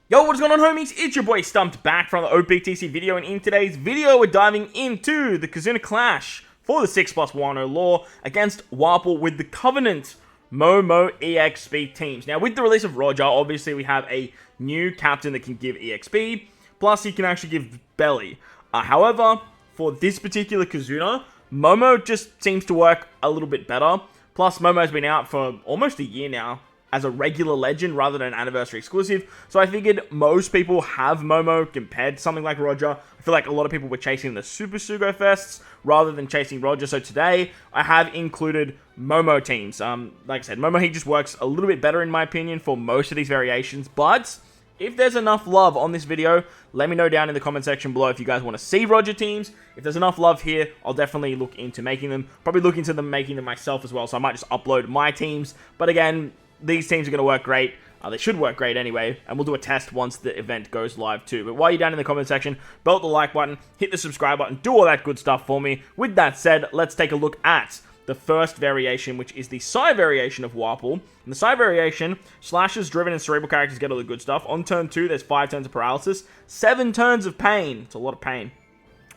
Yo, what's going on, homies? It's your boy Stumped back from the OPTC video, and in today's video we're diving into the Kizuna clash for the 6+1 lore against Wapol with the Covenant MOMO EXP teams. Now, with the release of Roger, obviously we have a new captain that can give EXP, plus he can actually give belly. However, for this particular Kizuna, Momo just seems to work a little bit better. Plus, Momo's been out for almost a year now as a regular legend rather than an anniversary exclusive. So I figured most people have Momo compared to something like Roger. I feel like a lot of people were chasing the Super Sugo Fests rather than chasing Roger. So today I have included Momo teams. Like I said, Momo, he just works a little bit better in my opinion for most of these variations. But if there's enough love on this video, let me know down in the comment section below if you guys want to see Roger teams. If there's enough love here, I'll definitely look into making them. Probably look into them making them myself as well. So I might just upload my teams. But again, these teams are going to work great. They should work great anyway, and we'll do a test once the event goes live too. But while you're down in the comment section, belt the like button, hit the subscribe button, do all that good stuff for me. With that said, let's take a look at the first variation, which is the Psy variation of Wapol. In the Psy variation, Slashers, Driven, and Cerebral characters get all the good stuff. On turn 2, there's 5 turns of Paralysis, 7 turns of Pain. It's a lot of pain.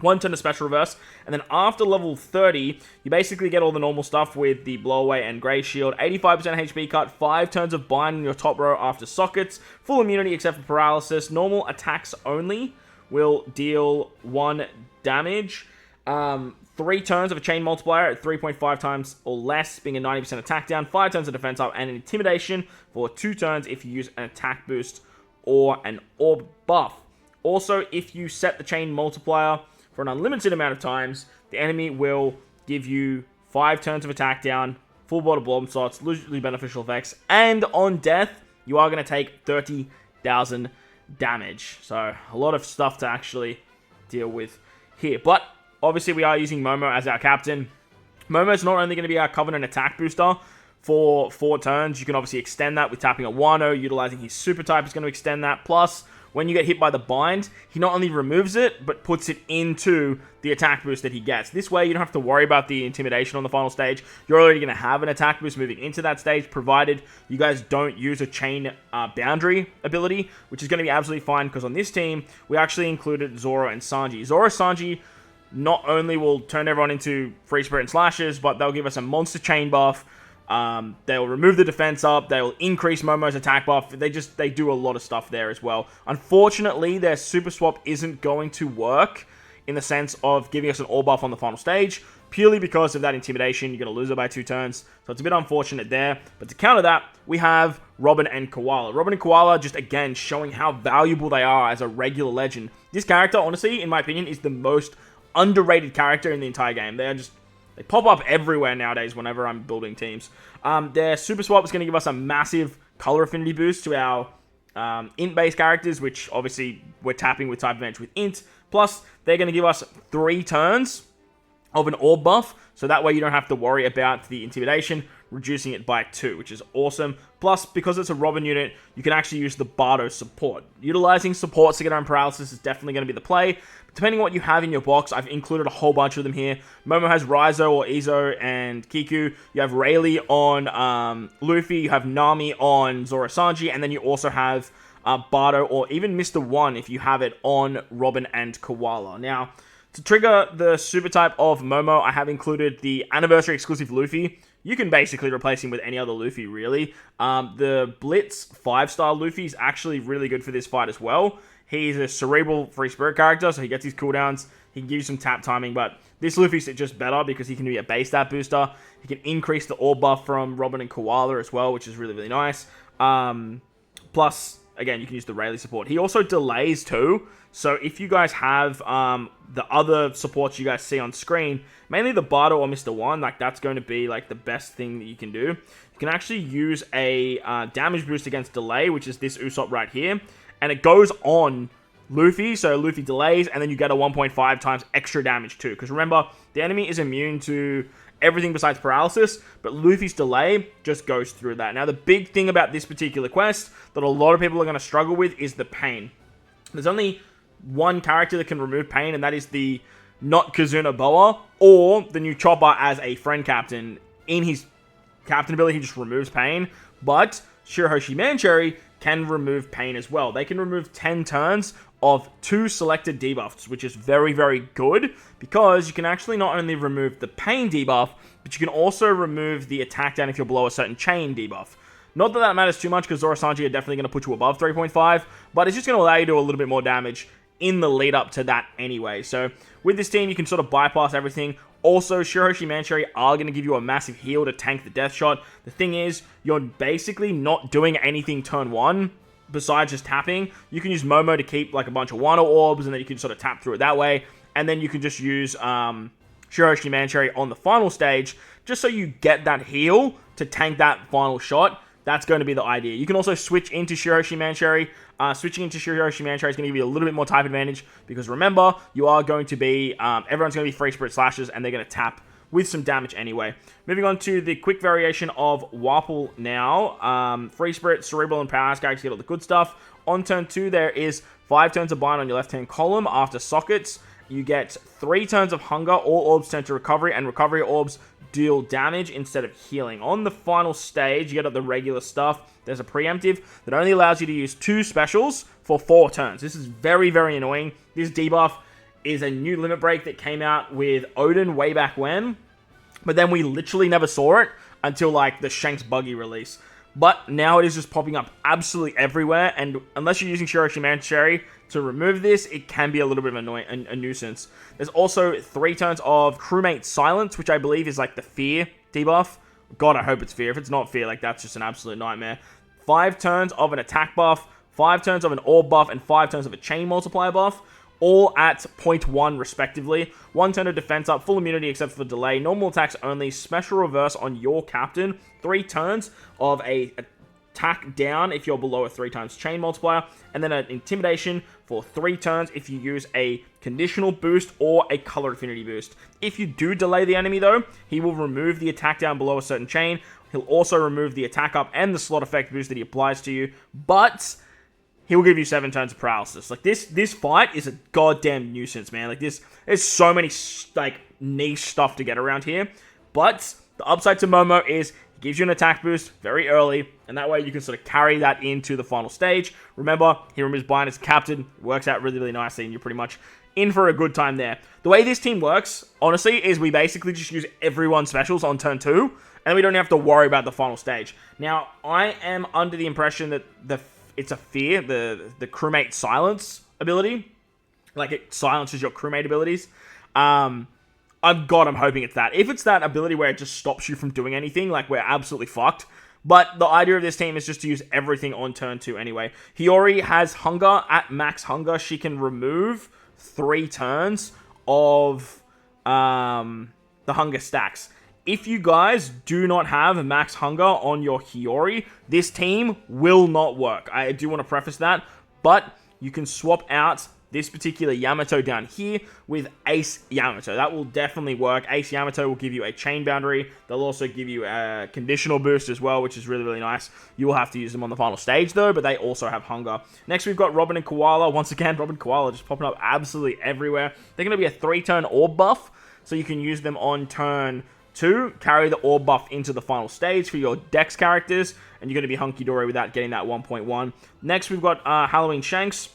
1 turn of Special Reverse, and then after level 30, you basically get all the normal stuff with the Blowaway and Grey Shield, 85% HP cut, 5 turns of Bind in your top row after sockets, full immunity except for Paralysis, normal attacks only will deal 1 damage, 3 turns of a Chain Multiplier at 3.5 times or less, being a 90% attack down, 5 turns of Defense up, and an Intimidation for 2 turns if you use an attack boost or an Orb buff. Also, if you set the Chain Multiplier for an unlimited amount of times, the enemy will give you 5 turns of attack down, full body blob slots, usually beneficial effects, and on death, you are going to take 30,000 damage. So, a lot of stuff to actually deal with here. But, obviously, we are using Momo as our captain. Momo is not only going to be our Covenant attack booster for 4 turns, you can obviously extend that with tapping a Wano, utilizing his super type is going to extend that, plus when you get hit by the bind, he not only removes it, but puts it into the attack boost that he gets. This way, you don't have to worry about the intimidation on the final stage. You're already going to have an attack boost moving into that stage, provided you guys don't use a chain boundary ability, which is going to be absolutely fine, because on this team, we actually included Zoro and Sanji. Zoro and Sanji not only will turn everyone into Free Spirit and Slashers, but they'll give us a monster chain buff. They'll remove the defense up, they'll increase Momo's attack buff, they do a lot of stuff there as well. Unfortunately, their super swap isn't going to work in the sense of giving us an all buff on the final stage, purely because of that intimidation. You're going to lose it by 2 turns, so it's a bit unfortunate there. But to counter that, we have Robin and Koala. Robin and Koala just, again, showing how valuable they are as a regular legend. This character, honestly, in my opinion, is the most underrated character in the entire game. They pop up everywhere nowadays whenever I'm building teams. Their Super Swap is going to give us a massive color affinity boost to our Int-based characters, which obviously we're tapping with Type Advantage with Int. Plus, they're going to give us 3 turns of an Orb buff, so that way you don't have to worry about the Intimidation, reducing it by 2, which is awesome. Plus, because it's a Robin unit, you can actually use the Bardo support. Utilizing supports to get around Paralysis is definitely going to be the play. Depending on what you have in your box, I've included a whole bunch of them here. Momo has Raizo or Izo and Kiku. You have Rayleigh on Luffy. You have Nami on Zoro Sanji. And then you also have Bardo or even Mr. One if you have it on Robin and Koala. Now, to trigger the super type of Momo, I have included the anniversary exclusive Luffy. You can basically replace him with any other Luffy, really. The Blitz 5-star Luffy is actually really good for this fight as well. He's a cerebral free spirit character, so he gets his cooldowns. He can give you some tap timing, but this Luffy's just better because he can be a base stat booster. He can increase the orb buff from Robin and Koala as well, which is really, really nice. Plus, again, you can use the Rayleigh support. He also delays too, so if you guys have the other supports you guys see on screen, mainly the Bardo or Mr. One, like that's going to be like the best thing that you can do. You can actually use a damage boost against delay, which is this Usopp right here. And it goes on Luffy, so Luffy delays, and then you get a 1.5 times extra damage too. Because remember, the enemy is immune to everything besides paralysis, but Luffy's delay just goes through that. Now, the big thing about this particular quest that a lot of people are going to struggle with is the pain. There's only one character that can remove pain, and that is the not Kizuna Boa, or the new Chopper as a friend captain. In his captain ability, he just removes pain, but Shirahoshi Mancherry can remove pain as well. They can remove 10 turns of 2 selected debuffs, which is very, very good, because you can actually not only remove the pain debuff, but you can also remove the attack down if you're below a certain chain debuff. Not that that matters too much, because Zoro Sanji are definitely going to put you above 3.5, but it's just going to allow you to do a little bit more damage in the lead up to that anyway. So with this team, you can sort of bypass everything. Also, Shiroshi Mancherry are going to give you a massive heal to tank the death shot. The thing is, you're basically not doing anything turn 1 besides just tapping. You can use Momo to keep like a bunch of Wano orbs, and then you can sort of tap through it that way. And then you can just use Shiroshi Mancherry on the final stage, just so you get that heal to tank that final shot. That's going to be the idea. You can also switch into Shiroshi Mancherry. Switching into Shiroshi Mancherry is going to give you a little bit more type advantage, because remember, you are going to be, everyone's going to be free spirit slashes, and they're going to tap with some damage anyway. Moving on to the quick variation of Wapol now. Free spirit, cerebral, and powerhouse characters get all the good stuff. On turn 2, there is 5 turns of bind on your left-hand column after sockets. You get 3 turns of hunger. All orbs turn to recovery, and recovery orbs deal damage instead of healing. On the final stage, you get the regular stuff. There's a preemptive that only allows you to use 2 specials for 4 turns. This is very, very annoying. This debuff is a new limit break that came out with Odin way back when, but then we literally never saw it until like the Shanks Buggy release. But now it is just popping up absolutely everywhere, and unless you're using Shiroshi Mancherry to remove this, it can be a little bit of a nuisance. There's also 3 turns of Crewmate Silence, which I believe is like the Fear debuff. God, I hope it's Fear. If it's not Fear, like that's just an absolute nightmare. 5 turns of an attack buff, 5 turns of an orb buff, and 5 turns of a chain multiplier buff, all at 0.1 respectively. 1 turn of defense up, full immunity except for delay, normal attacks only, special reverse on your captain, 3 turns of a attack down if you're below a 3 times chain multiplier, and then an intimidation for 3 turns if you use a conditional boost or a color affinity boost. If you do delay the enemy though, he will remove the attack down below a certain chain. He'll also remove the attack up and the slot effect boost that he applies to you, but he will give you 7 turns of paralysis. Like this fight is a goddamn nuisance, man. Like there's so many like niche stuff to get around here, but the upside to Momo is gives you an attack boost very early, and that way you can sort of carry that into the final stage. Remember, he removes bind as captain, works out really, really nicely, and you're pretty much in for a good time there. The way this team works, honestly, is we basically just use everyone's specials on turn 2, and we don't have to worry about the final stage. Now, I am under the impression that it's a Fear, the Crewmate Silence ability. Like, it silences your crewmate abilities. I'm hoping it's that. If it's that ability where it just stops you from doing anything, like, we're absolutely fucked. But the idea of this team is just to use everything on turn 2 anyway. Hiyori has hunger. At max hunger, she can remove 3 turns of the hunger stacks. If you guys do not have max hunger on your Hiyori, this team will not work. I do want to preface that, but you can swap out this particular Yamato down here with Ace Yamato. That will definitely work. Ace Yamato will give you a chain boundary. They'll also give you a conditional boost as well, which is really, really nice. You will have to use them on the final stage, though, but they also have hunger. Next, we've got Robin and Koala. Once again, Robin and Koala just popping up absolutely everywhere. They're going to be a 3-turn orb buff, so you can use them on turn 2, carry the orb buff into the final stage for your Dex characters, and you're going to be hunky-dory without getting that 1.1. Next, we've got Halloween Shanks.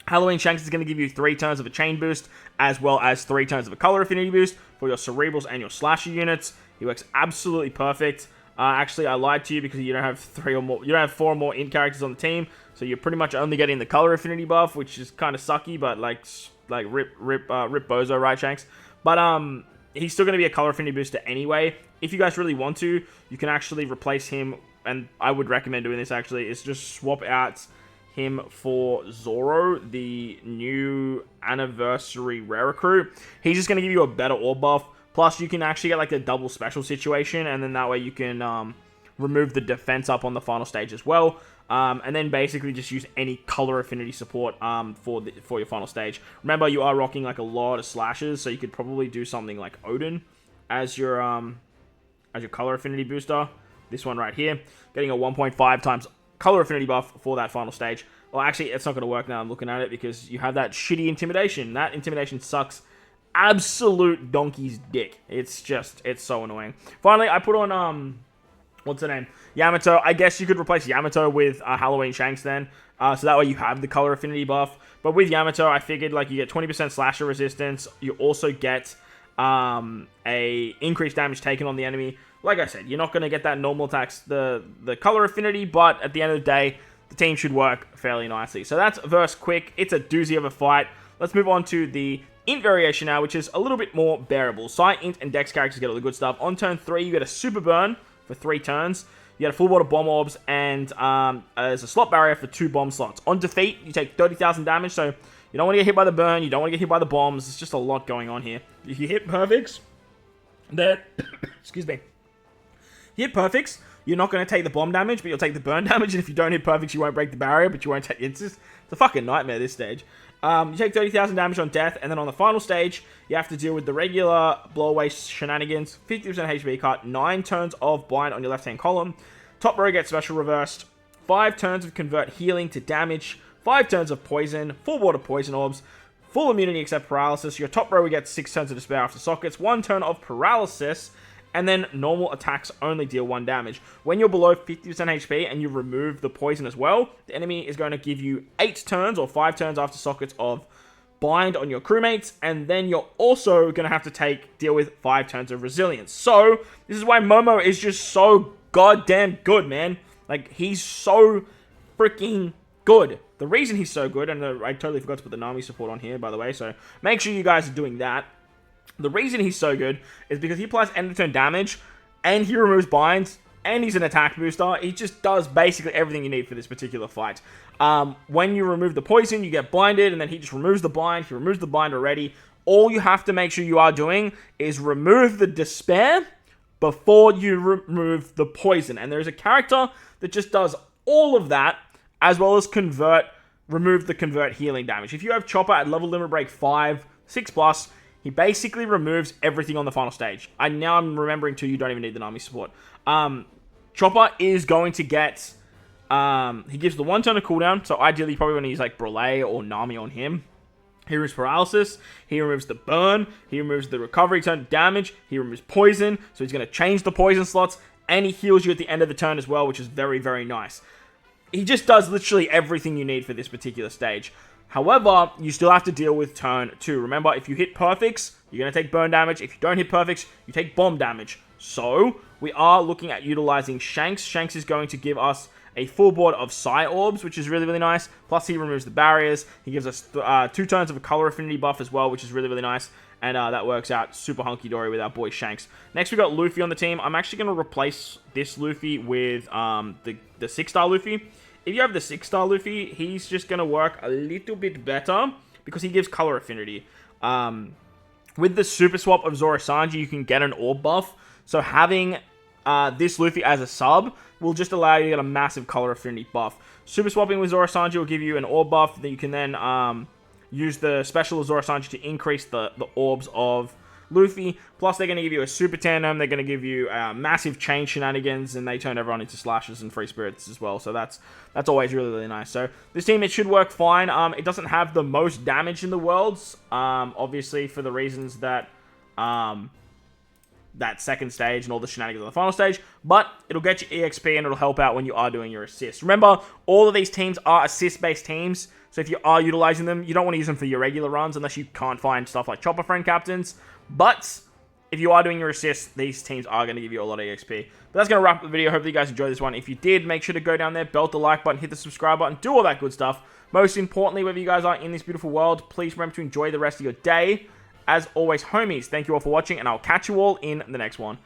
Halloween Shanks is going to give you 3 turns of a chain boost, as well as 3 turns of a color affinity boost for your cerebrals and your slasher units. He works absolutely perfect. Actually, I lied to you because you don't have 3 or more. You don't have 4 or more int characters on the team, so you're pretty much only getting the color affinity buff, which is kind of sucky. But like rip bozo, right, Shanks? But he's still going to be a color affinity booster anyway. If you guys really want to, you can actually replace him, and I would recommend doing this. Actually, is just swap out him for Zoro, the new anniversary rare recruit. He's just going to give you a better orb buff. Plus, you can actually get like a double special situation, and then that way you can remove the defense up on the final stage as well. And then basically just use any color affinity support for your final stage. Remember, you are rocking like a lot of slashes, so you could probably do something like Odin as your color affinity booster. This one right here, getting a 1.5 times color affinity buff for that final stage. Well, actually, it's not going to work now I'm looking at it, because you have that shitty intimidation. That intimidation sucks absolute donkey's dick. It's so annoying. Finally, I put on what's her name? Yamato. I guess you could replace Yamato with Halloween Shanks then. So that way you have the color affinity buff. But with Yamato, I figured like you get 20% slasher resistance. You also get a increased damage taken on the enemy. Like I said, you're not going to get that normal attacks, the color affinity, but at the end of the day, the team should work fairly nicely. So that's verse quick. It's a doozy of a fight. Let's move on to the int variation now, which is a little bit more bearable. Psi, int, and dex characters get all the good stuff. On turn 3, you get a super burn for 3 turns. You get a full board of bomb orbs, and there's a slot barrier for 2 bomb slots. On defeat, you take 30,000 damage, so you don't want to get hit by the burn, you don't want to get hit by the bombs. There's just a lot going on here. If you hit perfects, then, excuse me. You hit perfects, you're not going to take the bomb damage, but you'll take the burn damage, and if you don't hit perfects, you won't break the barrier, but you won't take... It's a fucking nightmare, this stage. You take 30,000 damage on death, and then on the final stage, you have to deal with the regular blow-away shenanigans, 50% HP cut, 9 turns of blind on your left-hand column, top row gets special reversed, 5 turns of convert healing to damage, 5 turns of poison, full board of poison orbs, full immunity except paralysis, your top row gets 6 turns of despair after sockets, 1 turn of paralysis, and then normal attacks only deal 1 damage. When you're below 50% HP and you remove the poison as well, the enemy is going to give you 8 turns or 5 turns after sockets of bind on your crewmates, and then you're also going to have to deal with 5 turns of resilience. So, this is why Momo is just so goddamn good, man. Like, he's so freaking good. The reason he's so good, and I totally forgot to put the Nami support on here, by the way, so make sure you guys are doing that. The reason he's so good is because he applies end of turn damage, and he removes binds, and he's an attack booster. He just does basically everything you need for this particular fight. When you remove the poison, you get blinded, and then he just removes the bind. He removes the bind already. All you have to make sure you are doing is remove the despair before you remove the poison. And there's a character that just does all of that, as well as remove the convert healing damage. If you have Chopper at level limit break 5, 6+, he basically removes everything on the final stage. Now I'm remembering too, you don't even need the Nami support. Chopper is going to get... he gives the 1 turn of cooldown, so ideally you probably want to use like Brule or Nami on him. He removes paralysis, he removes the burn, he removes the recovery turn damage, he removes poison, so he's going to change the poison slots, and he heals you at the end of the turn as well, which is very, very nice. He just does literally everything you need for this particular stage. However, you still have to deal with turn 2. Remember, if you hit perfects, you're going to take burn damage. If you don't hit perfects, you take bomb damage. So, we are looking at utilizing Shanks. Shanks is going to give us a full board of Psi Orbs, which is really, really nice. Plus, he removes the barriers. He gives us 2 turns of a color affinity buff as well, which is really, really nice. And that works out super hunky-dory with our boy Shanks. Next, we got Luffy on the team. I'm actually going to replace this Luffy with the 6-star Luffy. If you have the 6-star Luffy, he's just going to work a little bit better because he gives color affinity. With the super swap of Zoro Sanji, you can get an orb buff. So having this Luffy as a sub will just allow you to get a massive color affinity buff. Super swapping with Zoro Sanji will give you an orb buff that you can then use the special of Zoro Sanji to increase the orbs of Luffy. Plus, they're going to give you a super tandem. They're going to give you massive chain shenanigans, and they turn everyone into slashes and free spirits as well. So that's always really, really nice. So this team, it should work fine. It doesn't have the most damage in the worlds, obviously for the reasons that that second stage and all the shenanigans on the final stage, but it'll get you EXP and it'll help out when you are doing your assists. Remember, all of these teams are assist-based teams, so if you are utilizing them, you don't want to use them for your regular runs unless you can't find stuff like Chopper Friend Captains, but if you are doing your assists, these teams are going to give you a lot of EXP. But that's going to wrap up the video. Hopefully you guys enjoyed this one. If you did, make sure to go down there, belt the like button, hit the subscribe button, do all that good stuff. Most importantly, wherever you guys are in this beautiful world, please remember to enjoy the rest of your day. As always, homies, thank you all for watching, and I'll catch you all in the next one.